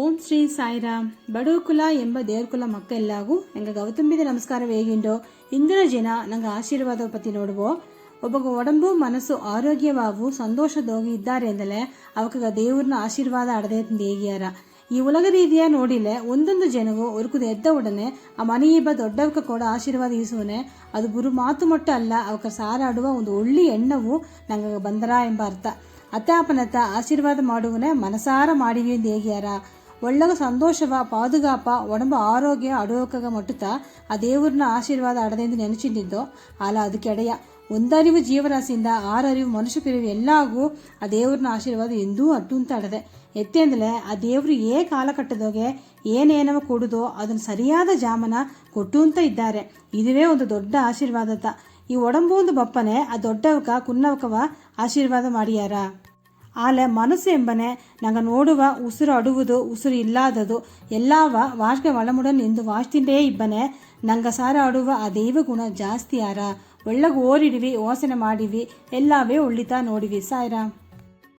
ಓಂ ಶ್ರೀ ಸಾಯಿರಾಮ್ ಬಡವಕುಲ ಎಂಬ ದೇವರ್ಕುಲ ಮಕ್ಕೆಲ್ಲಾಗೂ ನಂಗೆ ಗೌತಂಬಿದ ನಮಸ್ಕಾರ ವೇಗಿಂಡೋ ಇಂದಿನ ಜನ ನಂಗೆ ಆಶೀರ್ವಾದ ಪತಿ ನೋಡುವೋ ಒಬ್ಬ ಒಡಂಬು ಮನಸ್ಸು ಆರೋಗ್ಯವಾಗೂ ಸಂತೋಷದೋಗಿ ಇದ್ದಾರೆ ಎಂದಲೇ ಅವಕ್ಕ ದೇವ್ರನ್ನ ಆಶೀರ್ವಾದ ಅಡದೆ ಹೇಗಿಯಾರ ಈ ಉಲಗ ರೀತಿಯ ನೋಡಿಲೆ ಒಂದೊಂದು ಜನಗೂ ಒರುಕುದು ಎದ್ದ ಉಡನೆ ಆ ಮನೆಯಿಬ್ಬ ದೊಡ್ಡವಕ್ಕ ಕೂಡ ಆಶೀರ್ವಾದ ಈಸುವನೆ ಅದು ಗುರು ಮಾತು ಮೊಟ್ಟ ಅಲ್ಲ ಅವಕ್ಕ ಸಾರಾಡುವ ಒಂದು ಒಳ್ಳೆ ಎಣ್ಣವು ನಂಗೆ ಬಂದರ ಎಂಬ ಅರ್ಥ ಅತ್ತಾಪನತ್ತ ಆಶೀರ್ವಾದ ಮಾಡುವನೆ ಮನಸಾರ ಮಾಡಿವಿ ಎಂದು ಹೇಗಿಯಾರ ಒಳ್ಳಗ ಸಂತೋಷವ ಪಾದುಗಾಪ ಒಡಂಬ ಆರೋಗ್ಯ ಅಡುವಕ್ಕ ಮಟ್ಟುತ್ತಾ ಆ ದೇವ್ರನ್ನ ಆಶೀರ್ವಾದ ಅಡದೆಂದು ನೆನಚಿದ್ದು ಅಲ್ಲ ಅದಕ್ಕೆ ಎಡೆಯ ಒಂದರಿವು ಜೀವರಾಶಿಯಿಂದ ಆರರಿವು ಮನುಷ್ಯ ಪಿರಿವು ಎಲ್ಲಾಗೂ ಆ ದೇವ್ರನ್ನ ಆಶೀರ್ವಾದ ಎಂದೂ ಅಟ್ಟುಂತ ಅಡದೆ ಎತ್ತೆಂದಲೇ ಆ ದೇವ್ರು ಕಾಲಕಟ್ಟದೋಗೆ ಏನೇನವ ಕೊಡುದೋ ಅದನ್ನು ಸರಿಯಾದ ಜಾಮನ ಕೊಟ್ಟು ಅಂತ ಇದ್ದಾರೆ. ಇದುವೇ ಒಂದು ದೊಡ್ಡ ಆಶೀರ್ವಾದತ. ಈ ಒಡಂಬು ಒಂದು ಬಪ್ಪನೆ ಆ ದೊಡ್ಡವಕ ಕುನ್ನವಕವ ಆಶೀರ್ವಾದ ಮಾಡಿಯಾರ. ಆಲೆ ಮನಸ್ಸು ಎಂಬನೆ ನಂಗೆ ನೋಡುವ ಉಸಿರು ಅಡುವುದು ಉಸಿರು ಇಲ್ಲಾದದು ಎಲ್ಲವ ವಾಶ್ಗೆ ಒಳಮುಡನ್ ಎಂದು ವಾಶ್ತಿಂಡೇ ಇಬ್ಬನೆ ನಂಗೆ ಸಾರ ಆಡುವ ಆ ದೈವ ಗುಣ ಜಾಸ್ತಿ ಯಾರ ಒಳ್ಳಗ ಓರಿಡಿವಿ ಓಸನೆ ಮಾಡಿವಿ ಎಲ್ಲವೇ ಒಳ್ಳಿತಾ ನೋಡಿವಿ ಸಾಯಿರಾಮ್.